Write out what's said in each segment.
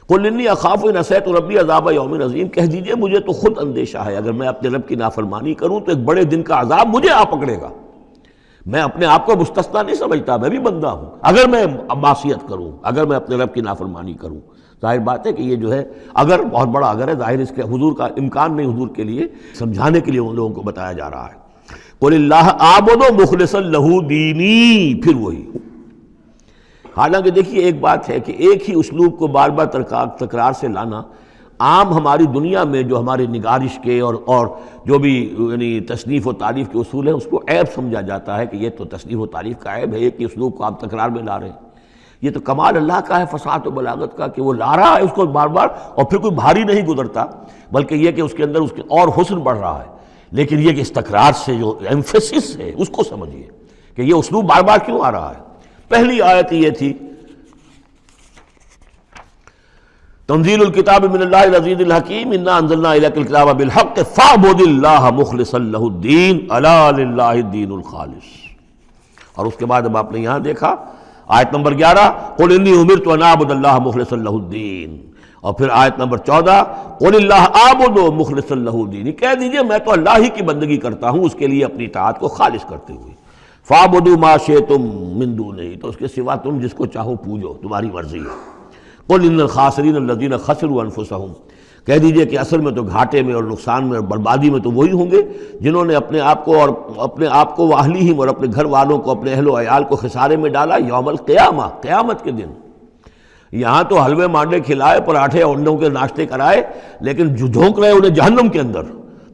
قل انی اخاف ان عصیت ربی عذاب یوم عظیم، کہہ دیجئے مجھے تو خود اندیشہ ہے اگر میں اپنے رب کی نافرمانی کروں تو ایک بڑے دن کا عذاب مجھے آ پکڑے گا۔ میں اپنے آپ کو مستثنا نہیں سمجھتا، میں بھی بندہ ہوں، اگر میں معصیت کروں، اگر میں اپنے رب کی نافرمانی کروں، ظاہر بات ہے کہ یہ جو ہے اگر بہت بڑا اگر ہے، ظاہر اس کے حضور کا امکان نہیں، حضور کے لیے سمجھانے کے لیے ان لوگوں کو بتایا جا رہا ہے۔ قل اللہ اعبد مخلصا لہ دینی، پھر وہی۔ حالانکہ دیکھیے ایک بات ہے کہ ایک ہی اسلوب کو بار بار تکرار سے لانا عام ہماری دنیا میں جو ہمارے نگارش کے اور جو بھی یعنی تصنیف و تعریف کے اصول ہیں اس کو عیب سمجھا جاتا ہے کہ یہ تو تصنیف و تعریف کا عیب ہے، ایک ہی اسلوب کو آپ تکرار میں لا رہے ہیں۔ یہ تو کمال اللہ کا ہے فصاحت و بلاغت کا کہ وہ لا رہا ہے اس کو بار بار، اور پھر کوئی بھاری نہیں گزرتا، بلکہ یہ کہ اس کے اندر اس کے اور حسن بڑھ رہا ہے۔ لیکن یہ کہ اس تکرار سے جو ایمفیسس ہے اس کو سمجھیے کہ یہ اسلوب بار بار کیوں آ رہا ہے۔ پہلی آیت یہ تھی تنزیل الکتاب من اللہ العزیز الحکیم انا انزلنا الیک الکتاب بالحق فاعبد اللہ مخلصا لہ الدین الا للہ الدین الخالص۔ اور اس کے بعد اب آپ نے یہاں دیکھا آیت نمبر 11 قل انی امرت ان اعبد اللہ مخلصا لہ الدین، اور پھر آیت نمبر 14 قل اللہ اعبد مخلصا لہ الدین، کہہ دیجئے میں تو اللہ ہی کی بندگی کرتا ہوں اس کے لیے اپنی اطاعت کو خالص کرتے ہوئے۔ فاعبدوا ما شئتم من دونہ، تو اس کے سوا تم جس کو چاہو پوجو، تمہاری مرضی ہے۔ قل ان الخاسرین الذین خسروا انفسهم، کہہ دیجئے کہ اصل میں تو گھاٹے میں اور نقصان میں اور بربادی میں تو وہی ہوں گے جنہوں نے اپنے آپ کو واہلیہم اور اپنے گھر والوں کو، اپنے اہل و عیال کو خسارے میں ڈالا یوم القیامہ، قیامت کے دن۔ یہاں تو حلوے مانڈے کھلائے، پراٹھے اور انڈوں کے ناشتے کرائے، لیکن جو جھونک رہے انہیں جہنم کے اندر،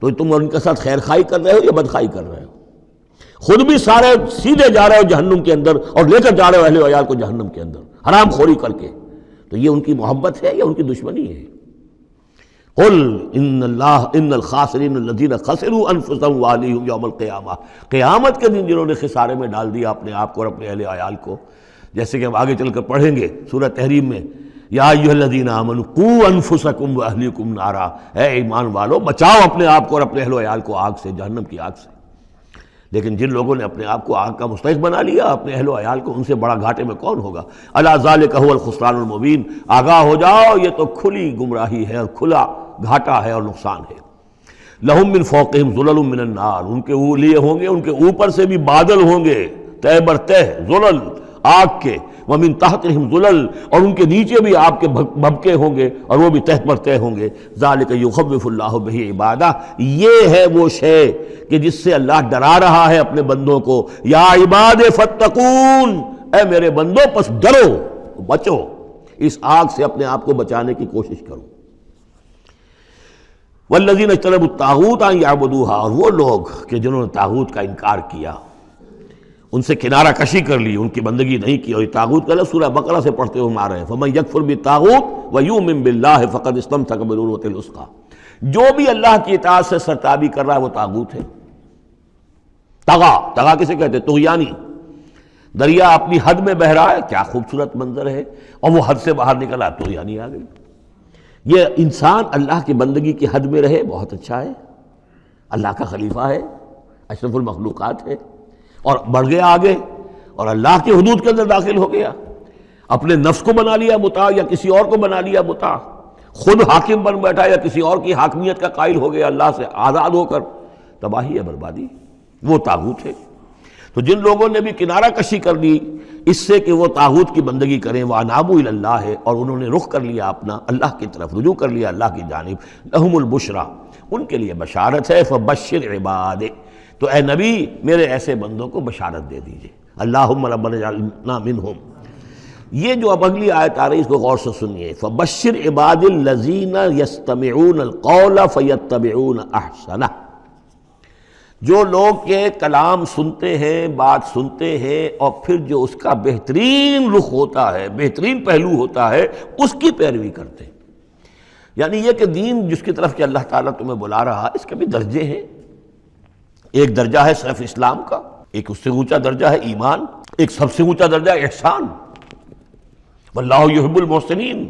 تو تم ان کے ساتھ خیر خائی کر رہے ہو یا بدخائی کر رہے ہو؟ خود بھی سارے سیدھے جا رہے ہو جہنم کے اندر اور لے کر جا رہے ہو اہل و عیال کو جہنم کے اندر حرام خوری کر کے، تو یہ ان کی محبت ہے یا ان کی دشمنی ہے؟ قل ان الخاسرین الذین خسروا انفسهم واہلیہم یوم القیامہ، قیامت کے دن جنہوں نے خسارے میں ڈال دیا اپنے آپ کو اور اپنے اہل عیال کو، جیسے کہ ہم آگے چل کر پڑھیں گے سورہ تحریم میں، یا ایھا الذین آمنوا قوا انفسکم واہلیکم نارا، اے ایمان والو بچاؤ اپنے آپ کو اور اپنے اہل و عیال کو آگ سے، جہنم کی آگ سے۔ لیکن جن لوگوں نے اپنے آپ کو آگ کا مستحق بنا لیا، اپنے اہل و عیال کو، ان سے بڑا گھاٹے میں کون ہوگا؟ الا ذالک ھو الخسران المبین، آگاہ ہو جاؤ یہ تو کھلی گمراہی ہے اور کھلا گھاٹا ہے اور نقصان ہے۔ لہم من فوقہم ظلل من النار، ان کے لیے ہوں گے ان کے اوپر سے بھی بادل ہوں گے، تہ بر تہ ظلل آگ کے، ومن تحتہم ظلل، اور ان کے نیچے بھی آگ کے بھبکے ہوں گے اور وہ بھی تہ پر تہ ہوں گے۔ ذالک یخوف اللہ بہ عبادہ، یہ ہے وہ شے کہ جس سے اللہ ڈرا رہا ہے اپنے بندوں کو۔ یا عباد فاتقون، اے میرے بندوں پس ڈرو، بچو، اس آگ سے اپنے آپ کو بچانے کی کوشش کرو۔ والذین اجتنبوا الطاغوت ان یعبدوها، اور وہ لوگ کہ جنہوں نے طاغوت کا انکار کیا، ان سے کنارہ کشی کر لی، ان کی بندگی نہیں کی، اور طاغوت کا لفظ سورہ بقرہ سے پڑھتے ہوئے ہم آ رہے ہیں، فمن یکفر بالطاغوت ویؤمن باللہ فقد استمسک بالعروۃ الوثقی، جو بھی اللہ کی اطاعت سے سرتابی کر رہا ہے وہ طاغوت ہے۔ طغا کسے کہتے ہیں؟ طغیانی۔ دریا اپنی حد میں بہہ رہا ہے، کیا خوبصورت منظر ہے، اور وہ حد سے باہر نکلا، طغیانی آ گئی۔ یہ انسان اللہ کی بندگی کی حد میں رہے، بہت اچھا ہے، اللہ کا خلیفہ ہے، اشرف المخلوقات ہے، اور بڑھ گیا آگے اور اللہ کی حدود کے اندر داخل ہو گیا، اپنے نفس کو بنا لیا مطاع یا کسی اور کو بنا لیا مطاع، خود حاکم بن بیٹھا یا کسی اور کی حاکمیت کا قائل ہو گیا اللہ سے آزاد ہو کر، تباہی ہے، بربادی، وہ طاغوت ہے۔ تو جن لوگوں نے بھی کنارہ کشی کر لی اس سے کہ وہ طاغوت کی بندگی کریں، وَأَنَابُوا إِلَى اللَّهِ، اور انہوں نے رخ کر لیا اپنا اللہ کی طرف، رجوع کر لیا اللہ کی جانب، لَهُمُ الْبُشْرَى، ان کے لیے بشارت ہے، فَبَشِّرْ عِبَادِ، تو اے نبی میرے ایسے بندوں کو بشارت دے دیجئے، اللہم ربنا اجعلنا منہم۔ یہ جو اب اگلی آیت آ رہی اس کو غور سے سنیے، فَبَشِّرْ عِبَادِ الَّذِينَ يَسْتَمِعُونَ الْقَوْلَ فَيَتَّبِعُونَ أَحْسَنَهُ، جو لوگ کے کلام سنتے ہیں، بات سنتے ہیں، اور پھر جو اس کا بہترین رخ ہوتا ہے، بہترین پہلو ہوتا ہے، اس کی پیروی کرتے ہیں۔ یعنی یہ کہ دین جس کی طرف کہ اللہ تعالیٰ تمہیں بلا رہا ہے، اس کے بھی درجے ہیں۔ ایک درجہ ہے صرف اسلام کا، ایک اس سے اونچا درجہ ہے ایمان، ایک سب سے اونچا درجہ ہے احسان، واللہ یحب المحسنین۔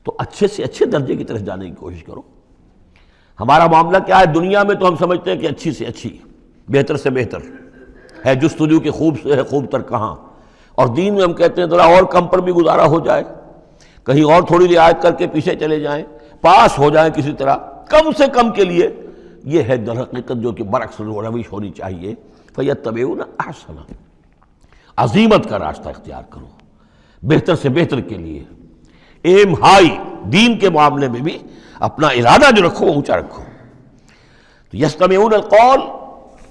تو اچھے سے اچھے درجے کی طرف جانے کی کوشش کرو۔ ہمارا معاملہ کیا ہے دنیا میں؟ تو ہم سمجھتے ہیں کہ اچھی سے اچھی، بہتر سے بہتر ہے، جستجو کی خوب سے ہے خوب تر کہاں، اور دین میں ہم کہتے ہیں ذرا اور کم پر بھی گزارا ہو جائے، کہیں اور تھوڑی رعایت کر کے پیچھے چلے جائیں، پاس ہو جائیں کسی طرح کم سے کم کے لیے. یہ ہے در حقیقت جو کہ برعکس روش ہونی چاہیے. فَيَتَّبِعُونَ أَحْسَنَ، عزیمت کا راستہ اختیار کرو، بہتر سے بہتر کے لیے. ایم ہائی، دین کے معاملے میں بھی اپنا ارادہ جو رکھو وہ اونچا رکھو. تو یستمعون القول،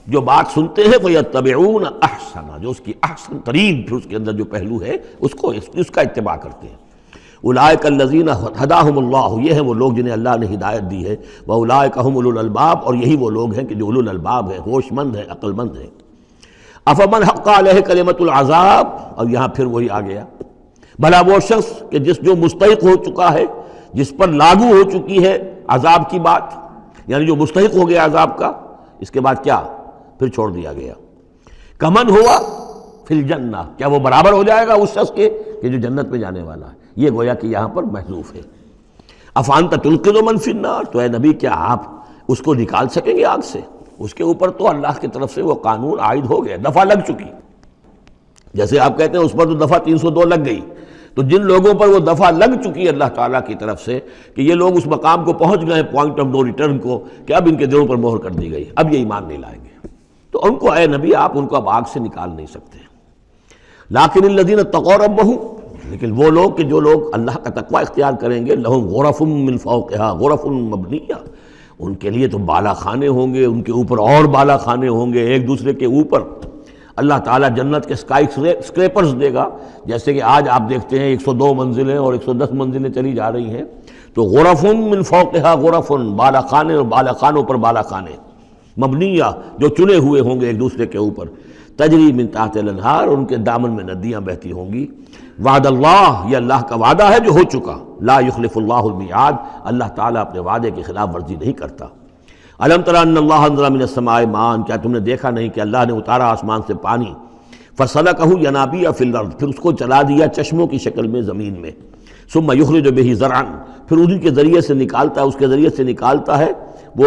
جو بات سنتے ہیں وہ یتبعون احسن، جو اس کی احسن ترین پھر اس کے اندر جو پہلو ہے اس کا اتباع کرتے ہیں. اولئک الذین ہداہم اللہ، یہ ہیں وہ لوگ جنہیں اللہ نے ہدایت دی ہے. واولئک هم اولو الالباب، اور یہی وہ لوگ ہیں کہ جو اولو الالباب ہیں، ہوش مند ہیں، عقل مند ہیں. افمن حق علیہ کلمۃ العذاب، اور یہاں پھر وہی آ گیا، بھلا وہ شخص کہ جو مستحق ہو چکا ہے، جس پر لاگو ہو چکی ہے عذاب کی بات، یعنی جو مستحق ہو گیا عذاب کا، اس کے بعد کیا پھر چھوڑ دیا گیا. کمن ہوا فی الجنہ، کیا وہ برابر ہو جائے گا اس شخص کے کہ جو جنت میں جانے والا ہے. یہ گویا کہ یہاں پر محذوف ہے. افانت تلقن من فی النار، تو اے نبی کیا آپ اس کو نکال سکیں گے آگ سے؟ اس کے اوپر تو اللہ کی طرف سے وہ قانون عائد ہو گیا، دفعہ لگ چکی. جیسے آپ کہتے ہیں اس پر تو دفعہ 302 لگ گئی، تو جن لوگوں پر وہ دفعہ لگ چکی ہے اللہ تعالیٰ کی طرف سے کہ یہ لوگ اس مقام کو پہنچ گئے پوائنٹ آف نو ریٹرن کو، کہ اب ان کے دلوں پر مہر کر دی گئی، اب یہ ایمان نہیں لائیں گے، تو ان کو اے نبی آپ ان کو اب آگ سے نکال نہیں سکتے. لیکن الذین اتقوا ربہم، لیکن وہ لوگ کہ جو لوگ اللہ کا تقوی اختیار کریں گے، لہم غرف من فوقہا غرف مبنیہ، ان کے لیے تو بالا خانے ہوں گے، ان کے اوپر اور بالا خانے ہوں گے ایک دوسرے کے اوپر. اللہ تعالیٰ جنت کے اسکائی اسکریپرز دے گا، جیسے کہ آج آپ دیکھتے ہیں 102 منزلیں اور 110 منزلیں چلی جا رہی ہیں. تو غرف من فوقہا غرف، بالا خانے اور بالا خانوں پر بالا خانے، مبنیہ جو چنے ہوئے ہوں گے ایک دوسرے کے اوپر. تجری من تحت الانہار، ان کے دامن میں ندیاں بہتی ہوں گی. وعد اللہ، یہ اللہ کا وعدہ ہے جو ہو چکا. لا یخلف اللہ المیعاد، اللہ تعالیٰ اپنے وعدے کی خلاف ورزی نہیں کرتا. الم تر ان اللہ انزل من السماء ماء، کیا تم نے دیکھا نہیں کہ اللہ نے اتارا آسمان سے پانی. فسلکہ ینابیع فی الارض، پھر اس کو چلا دیا چشموں کی شکل میں زمین میں. ثم یخرج بہ زرعا، پھر انہی کے ذریعے سے نکالتا ہے، اس کے ذریعے سے نکالتا ہے وہ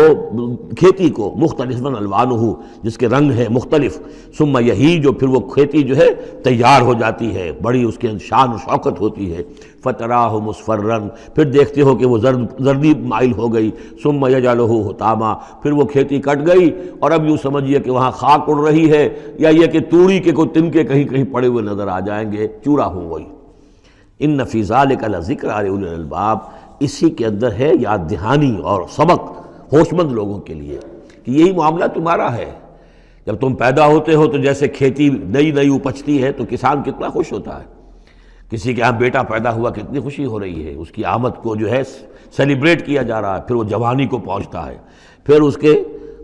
کھیتی کو، مختلفاً الوانہ، جس کے رنگ ہیں مختلف. ثم یہیج، جو پھر وہ کھیتی جو ہے تیار ہو جاتی ہے، بڑی اس کے شان و شوکت ہوتی ہے. فتراہ مصفرا، پھر دیکھتے ہو کہ وہ زردی مائل ہو گئی. ثم یجعلہ حطاما، پھر وہ کھیتی کٹ گئی اور اب یوں سمجھیے کہ وہاں خاک اڑ رہی ہے، یا یہ کہ توڑی کے کوئی تنکے کہیں کہیں پڑے ہوئے نظر آ جائیں گے، چورا ہو گئی. ان فی ذلک لذکر لأولی الالباب، اسی کے اندر ہے یاد دہانی اور سبق ہوش مند لوگوں کے لیے کہ یہی معاملہ تمہارا ہے. جب تم پیدا ہوتے ہو تو جیسے کھیتی نئی نئی اپجتی ہے تو کسان کتنا خوش ہوتا ہے. کسی کے یہاں بیٹا پیدا ہوا کتنی خوشی ہو رہی ہے، اس کی آمد کو جو ہے سیلیبریٹ کیا جا رہا ہے. پھر وہ جوانی کو پہنچتا ہے، پھر اس کے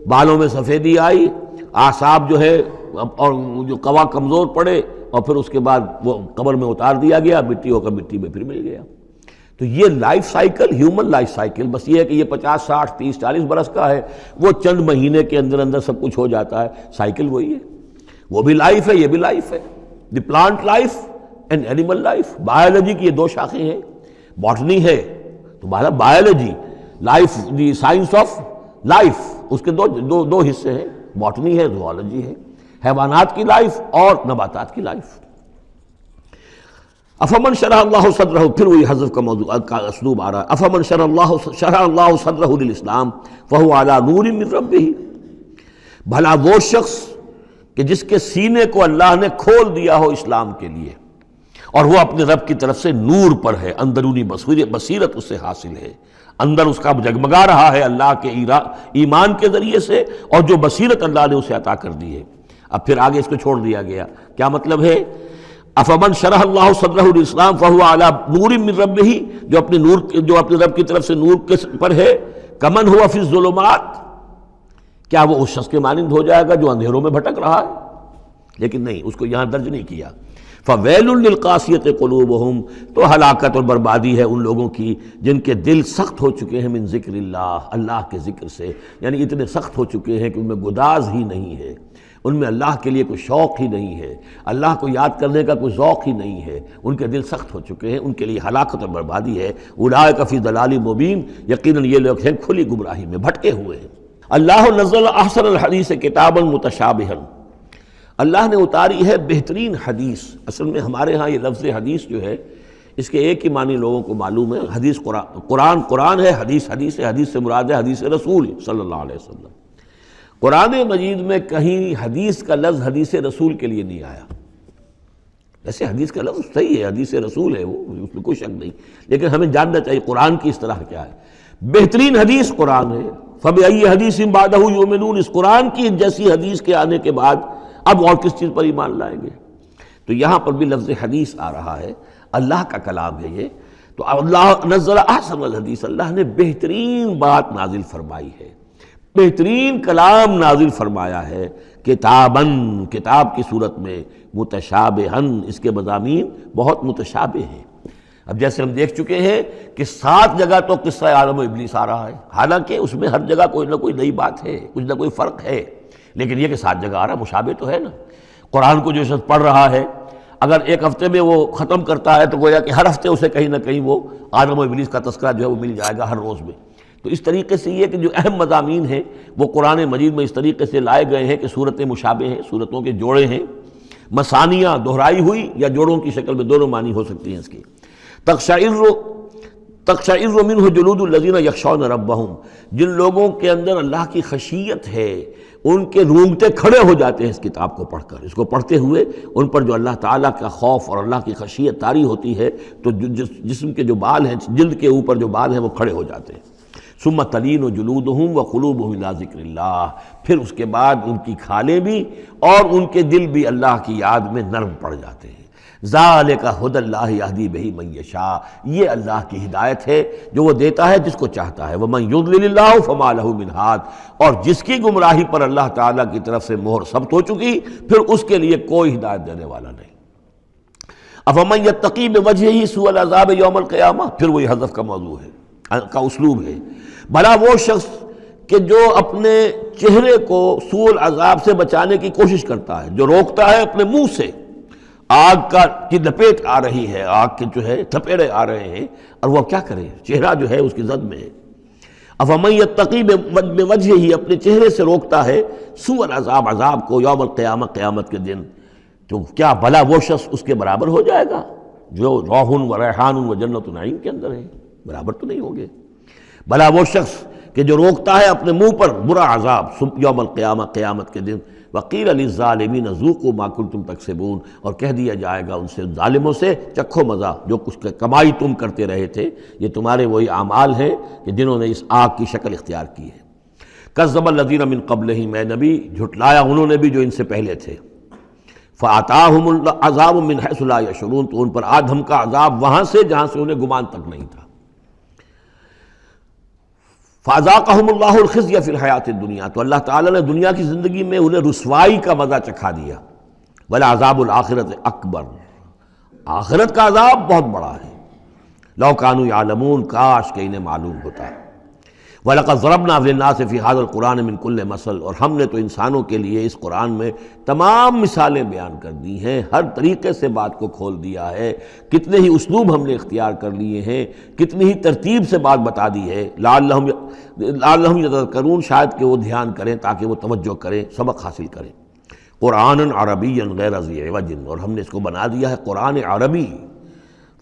بالوں میں سفیدی آئی، اعصاب جو ہے اور جو قوا کمزور پڑے، اور پھر اس کے بعد وہ قبر میں اتار دیا گیا، مٹی ہو کر مٹی میں پھر مل گیا. تو یہ life cycle, human life cycle, بس یہ ہے کہ یہ 50 60 30 40 برس کا ہے، وہ چند مہینے کے اندر اندر سب کچھ ہو جاتا ہے. سائیکل وہی ہے، وہ بھی لائف ہے، یہ بھی لائف ہے. The plant life and animal life. Biology کی یہ دو شاخیں ہیں، باٹنی ہے تو biology, life the science of life, اس کے دو حصے ہیں، باٹنی ہے، زوالوجی ہے، حیوانات کی لائف اور نباتات کی لائف. افمن شرح اللہ صدرہ، پھر وہی حذف کا موضوع کا اسلوب آ رہا ہے. افمن شرح اللہ صدرہ للاسلام فہو علی نور من ربہ، بھلا وہ شخص کہ جس کے سینے کو اللہ نے کھول دیا ہو اسلام کے لیے، اور وہ اپنے رب کی طرف سے نور پر ہے، اندرونی بصیرت اس سے حاصل ہے، اندر اس کا جگمگا رہا ہے اللہ کے ایمان کے ذریعے سے، اور جو بصیرت اللہ نے اسے عطا کر دی ہے. اب پھر آگے اس کو چھوڑ دیا گیا. کیا مطلب ہے؟ افمن شرح اللہ صدرہ للاسلام فہو علی نور من ربہ، جو اپنے رب کی طرف سے نور کے پر ہے. کمن ہوا فی الظلمات، کیا وہ اس شخص کے مانند ہو جائے گا جو اندھیروں میں بھٹک رہا ہے؟ لیکن نہیں، اس کو یہاں درج نہیں کیا. فویل للقاسیۃ قلوبہم، تو ہلاکت اور بربادی ہے ان لوگوں کی جن کے دل سخت ہو چکے ہیں من ذکر اللہ، اللہ کے ذکر سے، یعنی اتنے سخت ہو چکے ہیں کہ ان میں گداز ہی نہیں ہے، ان میں اللہ کے لیے کوئی شوق ہی نہیں ہے، اللہ کو یاد کرنے کا کوئی ذوق ہی نہیں ہے، ان کے دل سخت ہو چکے ہیں، ان کے لیے ہلاکت اور بربادی ہے. اولئک فی ضلال مبین، یقیناً یہ لوگ ہیں کھلی گمراہی میں بھٹکے ہوئے ہیں. اللہ نزل احسن الحدیث کتابا متشابہا، اللہ نے اتاری ہے بہترین حدیث. اصل میں ہمارے ہاں یہ لفظ حدیث جو ہے اس کے ایک ہی معنی لوگوں کو معلوم ہے، حدیث قرآن قرآن ہے، حدیث حدیث ہے، حدیث سے مراد ہے حدیث رسول صلی اللہ علیہ وسلم۔ قرآن مجید میں کہیں حدیث کا لفظ حدیث رسول کے لیے نہیں آیا۔ ایسے حدیث کا لفظ صحیح ہے، حدیث رسول ہے، وہ اس میں کوئی شک نہیں، لیکن ہمیں جاننا چاہیے قرآن کی اصطلاح کیا ہے۔ بہترین حدیث قرآن ہے، فَبِأَيِّ حَدِيثٍ بَعْدَهُ يُؤْمِنُونَ، اس قرآن کی جیسی حدیث کے آنے کے بعد اب اور کس چیز پر ایمان لائیں گے؟ تو یہاں پر بھی لفظ حدیث آ رہا ہے، اللہ کا کلام ہے یہ، تو اللہ نزل احسن الحدیث، اللہ نے بہترین بات نازل فرمائی ہے، بہترین کلام نازل فرمایا ہے، کتاباً، کتاب کی صورت میں، متشابہاً، اس کے مضامین بہت متشابہ ہیں۔ اب جیسے ہم دیکھ چکے ہیں کہ 7 جگہ تو قصہ آدم و ابلیس آ رہا ہے، حالانکہ اس میں ہر جگہ کوئی نہ کوئی نئی بات ہے، کچھ نہ کوئی فرق ہے، لیکن یہ کہ 7 جگہ آ رہا مشابہ تو ہے نا۔ قرآن کو جو شخص پڑھ رہا ہے، اگر ایک ہفتے میں وہ ختم کرتا ہے تو گویا کہ ہر ہفتے اسے کہیں نہ کہیں وہ آدم و ابلیس کا تذکرہ جو ہے وہ مل جائے گا ہر روز میں۔ تو اس طریقے سے یہ کہ جو اہم مضامین ہیں وہ قرآن مجید میں اس طریقے سے لائے گئے ہیں کہ صورتیں مشابہ ہیں، صورتوں کے جوڑے ہیں، مثانیہ دہرائی ہوئی یا جوڑوں کی شکل میں دونوں معنی ہو سکتی ہیں اس کی۔ تقشعر منہ جلود الذین یخشون ربہم، جن لوگوں کے اندر اللہ کی خشیت ہے ان کے رونگٹے کھڑے ہو جاتے ہیں اس کتاب کو پڑھ کر، اس کو پڑھتے ہوئے ان پر جو اللہ تعالیٰ کا خوف اور اللہ کی خشیت طاری ہوتی ہے تو جسم کے جو بال ہیں، جلد کے اوپر جو بال ہیں وہ کھڑے ہو جاتے ہیں۔ ثم تلین جلودہم وقلوبہم الی ذکر اللہ، پھر اس کے بعد ان کی کھالیں بھی اور ان کے دل بھی اللہ کی یاد میں نرم پڑ جاتے ہیں۔ ذالک ھدی اللہ یہدی بہ من یشاء، یہ اللہ کی ہدایت ہے جو وہ دیتا ہے جس کو چاہتا ہے۔ ومن یضلل اللہ فما لہ من ہاد، اور جس کی گمراہی پر اللہ تعالیٰ کی طرف سے مہر ثبت ہو چکی پھر اس کے لیے کوئی ہدایت دینے والا نہیں۔ افمن یتقی بوجہہ سوء العذاب یوم القیامہ، پھر وہی حذف کا موضوع ہے، کا اسلوب ہے، بھلا وہ شخص کہ جو اپنے چہرے کو سوء العذاب سے بچانے کی کوشش کرتا ہے، جو روکتا ہے اپنے منہ سے، آگ کی لپیٹ آ رہی ہے، آگ کے جو ہے تھپیڑے آ رہے ہیں، اور وہ کیا کرے، چہرہ جو ہے اس کی زد میں ہے۔ افمن یتقی بوجہہ، اپنے چہرے سے روکتا ہے سوء العذاب، عذاب کو، یوم القیامہ، قیامت کے دن، تو کیا بھلا وہ شخص اس کے برابر ہو جائے گا جو روح و ریحان و جنت نعیم کے اندر ہے؟ برابر تو نہیں ہوگے۔ بھلا وہ شخص کہ جو روکتا ہے اپنے منہ پر برا عذاب یوم القیامہ، قیامت کے دن، وقیل للظالمین ذوقوا ما کنتم تکسبون، اور کہہ دیا جائے گا ان سے، ظالموں سے، چکھو مزہ جو کچھ کمائی تم کرتے رہے تھے، یہ تمہارے وہی اعمال ہیں کہ جنہوں نے اس آگ کی شکل اختیار کی ہے۔ کذب الذین من قبلہم، اے نبی جھٹلایا انہوں نے بھی جو ان سے پہلے تھے، فآتاہم العذاب من حیث لا یشعرون، تو ان پر آ دھمکا عذاب وہاں سے جہاں سے انہیں گمان تک نہیں تھا۔ فَأَذَاقَهُمُ اللَّهُ الْخِزْيَ فِي الْحَيَاةِ الدُّنْيَا، تو اللہ تعالیٰ نے دنیا کی زندگی میں انہیں رسوائی کا مزہ چکھا دیا۔ وَلَعَذَابُ الْآخِرَةِ أَكْبَرُ، آخرت کا عذاب بہت بڑا ہے۔ لَوْ كَانُوا يَعْلَمُونَ، کاش کہ انہیں معلوم ہوتا ہے۔ وَلَقَدْ ضَرَبْنَا لِلنَّاسِ فِي هَذَا الْقُرْآنِ مِنْ كُلِّ مَثَلٍ، اور ہم نے تو انسانوں کے لیے اس قرآن میں تمام مثالیں بیان کر دی ہیں، ہر طریقے سے بات کو کھول دیا ہے، کتنے ہی اسلوب ہم نے اختیار کر لیے ہیں، کتنی ہی ترتیب سے بات بتا دی ہے، لعلہم یتذکرون، شاید کہ وہ دھیان کریں، تاکہ وہ توجہ کریں، سبق حاصل کریں۔ قرآن عربی غیر ذی عوج، اور ہم نے اس کو بنا دیا ہے قرآن عربی،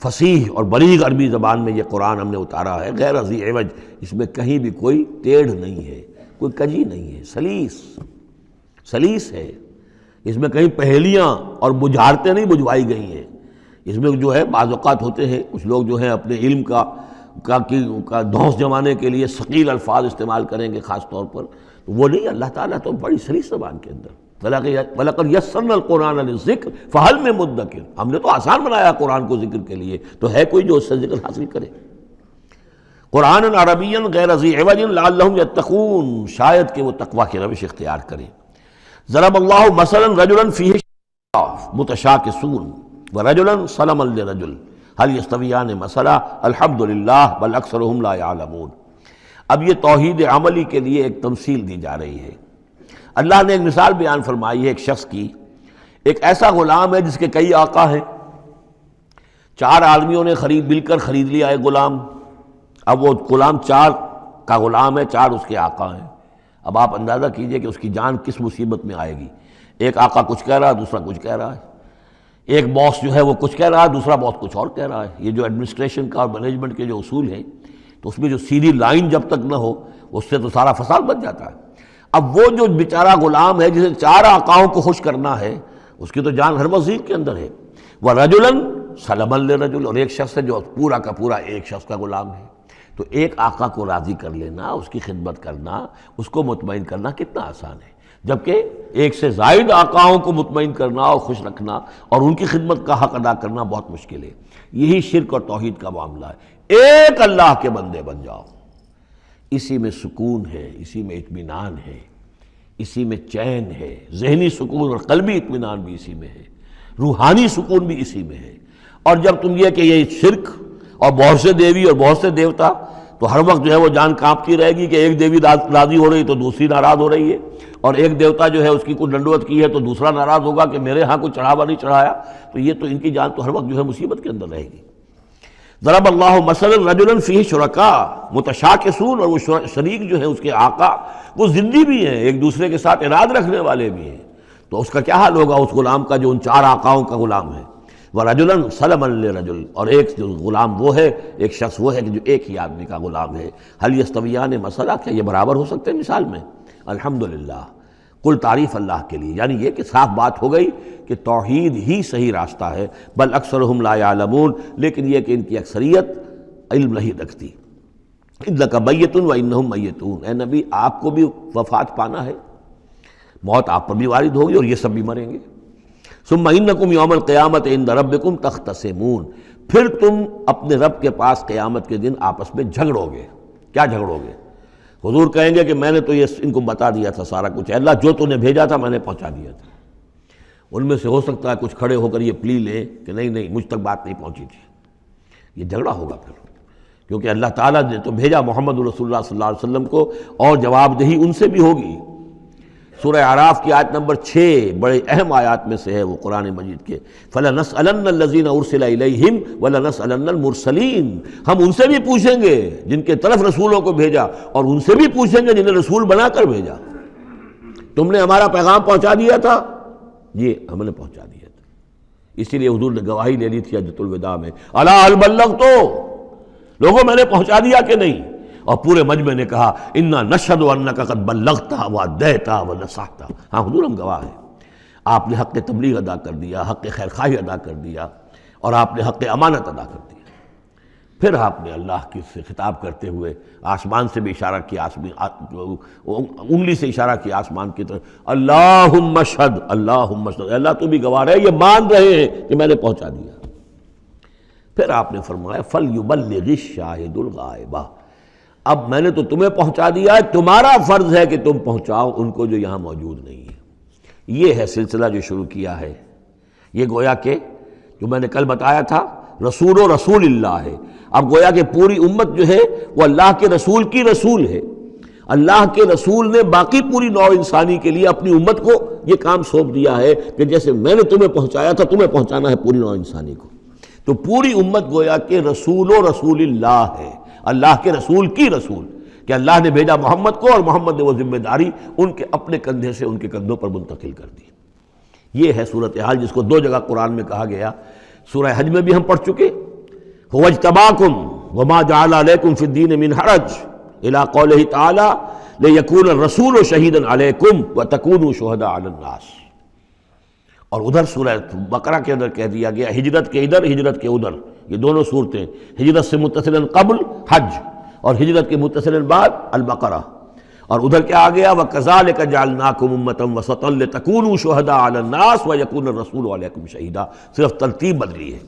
فصیح اور بلیغ عربی زبان میں یہ قرآن ہم نے اتارا ہے، غیر ذی عوج، اس میں کہیں بھی کوئی ٹیڑھ نہیں ہے، کوئی کجی نہیں ہے، سلیس ہے، اس میں کہیں پہیلیاں اور بجھارتیں نہیں بجھوائی گئی ہیں۔ اس میں جو ہے بعض اوقات ہوتے ہیں کچھ لوگ جو ہیں اپنے علم کا دھونس جمانے کے لیے ثقیل الفاظ استعمال کریں گے خاص طور پر، تو وہ نہیں، اللہ تعالیٰ تو بڑی سلیس زبان کے اندر، وَلَقَدْ يَسَّرْنَا الْقُرْآنَ لِلذِّكْرِ فَهَلْ مِن مُدَّكِرٍ، ہم نے تو آسان بنایا قرآن کو ذکر کے لیے، تو ہے کوئی جو اس سے ذکر حاصل کرے۔ قرآن عربی غیر ذی عوج لعلہم یتقون، شاید کہ وہ تقوی کی روش اختیار کریں۔ ضرب اللہ مثلا رجلا فیہ متشاکسون ورجلا سلما لرجل هل یستویان مثلا الحمد للہ بل اکثرهم لا یعلمون۔ اب یہ توحید عملی کے لیے ایک تمثیل دی جا رہی ہے۔ اللہ نے ایک مثال بیان فرمائی ہے ایک شخص کی، ایک ایسا غلام ہے جس کے کئی آقا ہیں، 4 آدمیوں نے مل کر خرید لیا ایک غلام، اب وہ غلام 4 کا غلام ہے، 4 اس کے آقا ہیں۔ اب آپ اندازہ کیجئے کہ اس کی جان کس مصیبت میں آئے گی، ایک آقا کچھ کہہ رہا ہے، دوسرا کچھ کہہ رہا ہے، ایک باس جو ہے وہ کچھ کہہ رہا ہے، دوسرا باس کچھ اور کہہ رہا ہے۔ یہ جو ایڈمنسٹریشن کا اور مینجمنٹ کے جو اصول ہیں، تو اس میں جو سیدھی لائن جب تک نہ ہو اس سے تو سارا فساد بن جاتا ہے۔ اب وہ جو بیچارہ غلام ہے جسے 4 آقاؤں کو خوش کرنا ہے، اس کی تو جان ہر وزیر کے اندر ہے۔ وَرَجُلًا سَلَمًا لِرَجُلٍ، اور ایک شخص ہے جو پورا کا پورا ایک شخص کا غلام ہے۔ تو ایک آقا کو راضی کر لینا، اس کی خدمت کرنا، اس کو مطمئن کرنا کتنا آسان ہے، جبکہ ایک سے زائد آقاؤں کو مطمئن کرنا اور خوش رکھنا اور ان کی خدمت کا حق ادا کرنا بہت مشکل ہے۔ یہی شرک اور توحید کا معاملہ ہے۔ ایک اللہ کے بندے بن جاؤ، اسی میں سکون ہے، اسی میں اطمینان ہے، اسی میں چین ہے، ذہنی سکون اور قلبی اطمینان بھی اسی میں ہے، روحانی سکون بھی اسی میں ہے۔ اور جب تم یہ کہ یہ شرک اور بہت سے دیوی اور بہت سے دیوتا، تو ہر وقت جو ہے وہ جان کانپتی رہے گی کہ ایک دیوی راضی ہو رہی تو دوسری ناراض ہو رہی ہے، اور ایک دیوتا جو ہے اس کی کوئی ڈنڈوت کی ہے تو دوسرا ناراض ہوگا کہ میرے ہاں کوئی چڑھاوا نہیں چڑھایا، تو یہ تو ان کی جان تو ہر وقت جو ہے مصیبت کے اندر رہے گی۔ ضرب اللہ مثلا رجلا فیہ شرکاء متشاکسون، اور وہ شریک جو ہے اس کے آقا وہ زندی بھی ہیں، ایک دوسرے کے ساتھ اراد رکھنے والے بھی ہیں، تو اس کا کیا حال ہوگا اس غلام کا جو ان 4 آقاؤں کا غلام ہے۔ وَرَجُلًا سَلَمًا لِرَجُلٍ، اور ایک جو غلام وہ ہے، ایک شخص وہ ہے کہ جو ایک ہی آدمی کا غلام ہے۔ هل يستویان مثلا، کیا یہ برابر ہو سکتے ہیں مثال میں؟ الحمدللہ، کل تعریف اللہ کے لیے، یعنی یہ کہ صاف بات ہو گئی کہ توحید ہی صحیح راستہ ہے۔ بل اکثرهم لا يعلمون، لیکن یہ کہ ان کی اکثریت علم نہیں رکھتی۔ انک میت وانہم میتون، اے نبی آپ کو بھی وفات پانا ہے، موت آپ پر بھی وارد ہوگی اور یہ سب بھی مریں گے۔ ثم انکم یوم القیامت عند ربکم تختصمون، پھر تم اپنے رب کے پاس قیامت کے دن آپس میں جھگڑو گے۔ کیا جھگڑو گے؟ حضور کہیں گے کہ میں نے تو یہ ان کو بتا دیا تھا سارا کچھ، اللہ جو تو نے بھیجا تھا میں نے پہنچا دیا تھا۔ ان میں سے ہو سکتا ہے کچھ کھڑے ہو کر یہ پلی لیں کہ نہیں مجھ تک بات نہیں پہنچی تھی، یہ جھگڑا ہوگا پھر، کیونکہ اللہ تعالیٰ نے تو بھیجا محمد رسول اللہ صلی اللہ علیہ وسلم کو، اور جواب دہی ان سے بھی ہوگی۔ سورہ اعراف کی آیت نمبر 6 بڑے اہم آیات میں سے ہے وہ قرآن مجید کے، فَلَنَسْأَلَنَّ الَّذِينَ أُرْسِلَ إِلَيْهِمْ وَلَنَسْأَلَنَّ الْمُرْسَلِينَ، ہم ان سے بھی پوچھیں گے جن کے طرف رسولوں کو بھیجا، اور ان سے بھی پوچھیں گے جنہیں رسول بنا کر بھیجا۔ تم نے ہمارا پیغام پہنچا دیا تھا؟ یہ ہم نے پہنچا دیا تھا۔ اسی لیے حضور نے گواہی لے لی تھی حجۃ الوداع میں، الا هل بلغت، لوگوں میں نے پہنچا دیا کہ نہیں؟ اور پورے مجمع نے کہا انا نشہد انک قد بلغت وادیت ونصحت، ہاں حضور ہم گواہ ہیں، آپ نے حق تبلیغ ادا کر دیا، حق خیر خواہی ادا کر دیا، اور آپ نے حق امانت ادا کر دیا۔ پھر آپ نے اللہ کی سے خطاب کرتے ہوئے آسمان سے بھی اشارہ کیا، انگلی سے اشارہ کیا آسمان کی طرف، اللہم اشہد، اللہم اشہد، اللہ تو بھی گواہ رہے، یہ مان رہے ہیں کہ میں نے پہنچا دیا۔ پھر آپ نے فرمایا فَلْيُبَلِّغِ الشَّاهِدُ الْغَائِبَ، اب میں نے تو تمہیں پہنچا دیا ہے، تمہارا فرض ہے کہ تم پہنچاؤ ان کو جو یہاں موجود نہیں ہے۔ یہ ہے سلسلہ جو شروع کیا ہے، یہ گویا کہ جو میں نے کل بتایا تھا رسول و رسول اللہ ہے۔ اب گویا کہ پوری امت جو ہے وہ اللہ کے رسول کی رسول ہے، اللہ کے رسول نے باقی پوری نوع انسانی کے لیے اپنی امت کو یہ کام سونپ دیا ہے کہ جیسے میں نے تمہیں پہنچایا تھا تمہیں پہنچانا ہے پوری نوع انسانی کو۔ تو پوری امت گویا کہ رسول و رسول اللہ ہے، اللہ کے رسول کی رسول، کہ اللہ نے بھیجا محمد کو اور محمد نے وہ ذمہ داری ان کے اپنے کندھے سے ان کے کندھوں پر منتقل کر دی۔ یہ ہے صورتحال جس کو 2 جگہ قرآن میں کہا گیا، سورہ حج میں بھی ہم پڑھ چکے، هو اجتباکم وما جعل علیکم فی الدین من حرج الی قولہ تعالی لیکون الرسول شہیدا علیکم وتکونوا شہداء علی الناس۔ اور ادھر سورہ بقرہ کے اندر کہہ دیا گیا ہجرت کے ادھر ہجرت کے ادھر، یہ دونوں صورتیں، ہجرت سے متصلاً قبل حج اور ہجرت کے متصلاً بعد البقرہ۔ اور ادھر کیا آ گیا وَكَذَلِكَ جَعَلْنَاكُمْ أُمَّةً وَسَطًا لِتَكُونُوا شُهَدَاءَ عَلَى النَّاسِ وَيَكُونَ الرَّسُولُ عَلَيْكُمْ شَهِيدًا، صرف ترتیب بدلی ہے۔